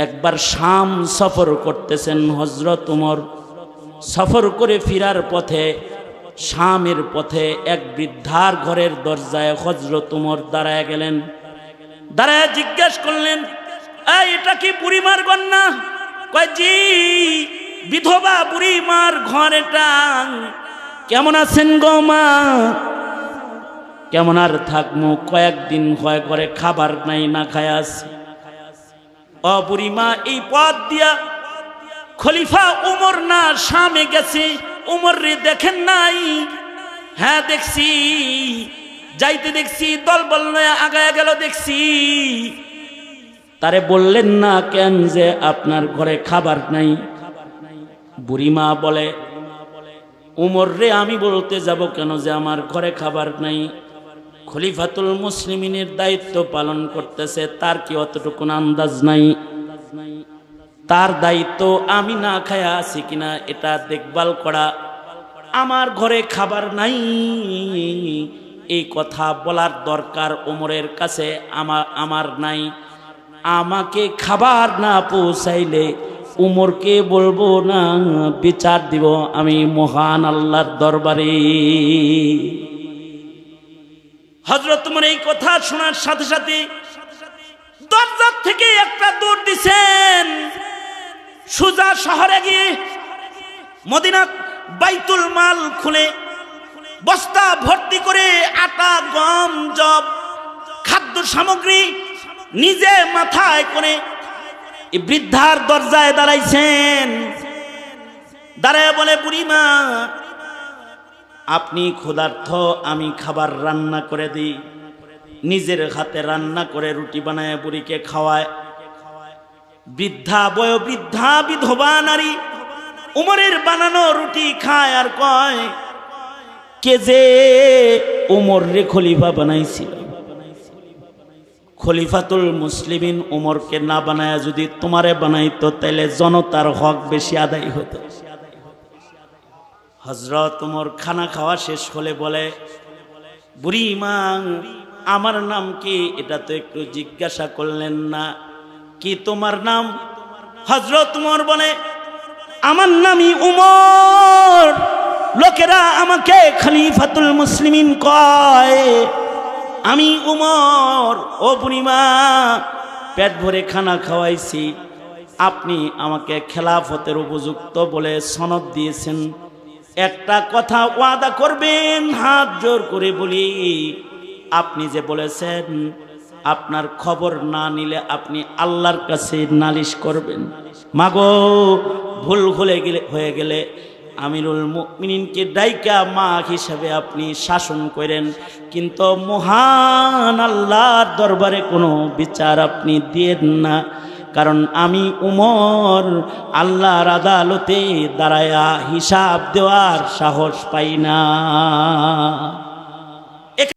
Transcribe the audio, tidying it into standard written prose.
একবার শাম সফর করতেছেন হযরত ওমর। সফর করে ফিরার পথে শামের পথে এক বৃদ্ধার ঘরের দরজায় হযরত ওমর দাঁড়ায় গেলেন। দাঁড়ায় জিজ্ঞেস করলেন, এটা কি বুড়িমার ঘর না? কয় জি, বিধবা বুড়িমার ঘর এটা। কেমন আছেন গো মা? কেমন আর থাকবো, কয়েকদিন হয় ঘরে খাবার নাই, না খায় আছি। ও বুড়িমা, এই পথ দিয়া খলিফা উমর না শামে গেছে, উমর রে দেখেন নাই? হ্যাঁ দেখছি, যাইতে দেখছি, দলবল নয় আগায় গেল দেখছি। তারে বললেন না কেন যে আপনার ঘরে খাবার নাই? বুড়িমা বলে, উমর রে আমি বলতে যাব কেন যে আমার ঘরে খাবার নাই? খলিফাতুল মুসলিমিনের দায়িত্ব পালন করতেছে, তার কি অতটুকু আন্দাজ নাই? তার দায়িত্ব আমি না খায়া আছি কিনা এটা দেখভাল করা। আমার ঘরে খাবার নাই এই কথা বলার দরকার ওমরের কাছে আমার নাই। আমাকে খাবার না পৌঁছাইলে উমরকে বলবো না, বিচার দিব আমি মহান আল্লাহর দরবারে। হযরত ওমর এই কথা শোনার সাথে সাথে দরজা থেকে একটা দৌড় দিছেন, সোজা শহরে গিয়ে মদিনা বাইতুল মাল খুলে বস্তা ভর্তি করে আটা, গম, জব, খাদ্য সামগ্রী নিজে মাথায় করে এই বৃদ্ধার দরজায় দাঁড়াইছেন। দাঁড়ায় বলে, বুড়িমা আপনি ক্ষুধার্ত, আমি খাবার রান্না করে দিই। নিজের হাতে রান্না করে রুটি বানায় বুড়িকে খাওয়ায়। বৃদ্ধা বয়োবৃদ্ধা বিধবা নারী উমরের বানানো রুটি খায় আর কয়, কে যে উমর রে খলিফা বানাইছিল? খলিফাতুল মুসলিমিন উমরকে না বানায় যদি তোমারে বানাইতো তাইলে জনতার হক বেশি আদায় হতো। হযরত ওমর খানা খাওয়া শেষ হলে বলে, বুড়িমা আমার নাম কি? এটা তো একটু জিজ্ঞাসা করলেন না। কি তোমার নাম? হযরত ওমর বলে, আমার নামই উমর, লোকেরা আমাকে খলিফাতুল মুসলিমিন কয়, আমি উমর। ও বুড়িমা, পেট ভরে খানা খাওয়াইছি, আপনি আমাকে খেলাফতের উপযুক্ত বলে সনদ দিয়েছেন। একটা কথা ওয়াদা করবেন, হাত জোর করে বলি, আপনি যে বলেছেন আপনার খবর না নিলে আপনি আল্লাহর কাছে নালিশ করবেন। মাগো, ভুল হয়ে গেলে আমিরুল মুমিনিনকে ডাইকা মা হিসাবে আপনি শাসন করেন, কিন্তু মহান আল্লাহর দরবারে কোনো বিচার আপনি দিয়েন না। কারণ আমি উমর আল্লাহর আদালতে দাঁড়ায়া হিসাব দেওয়ার সাহস পাই না।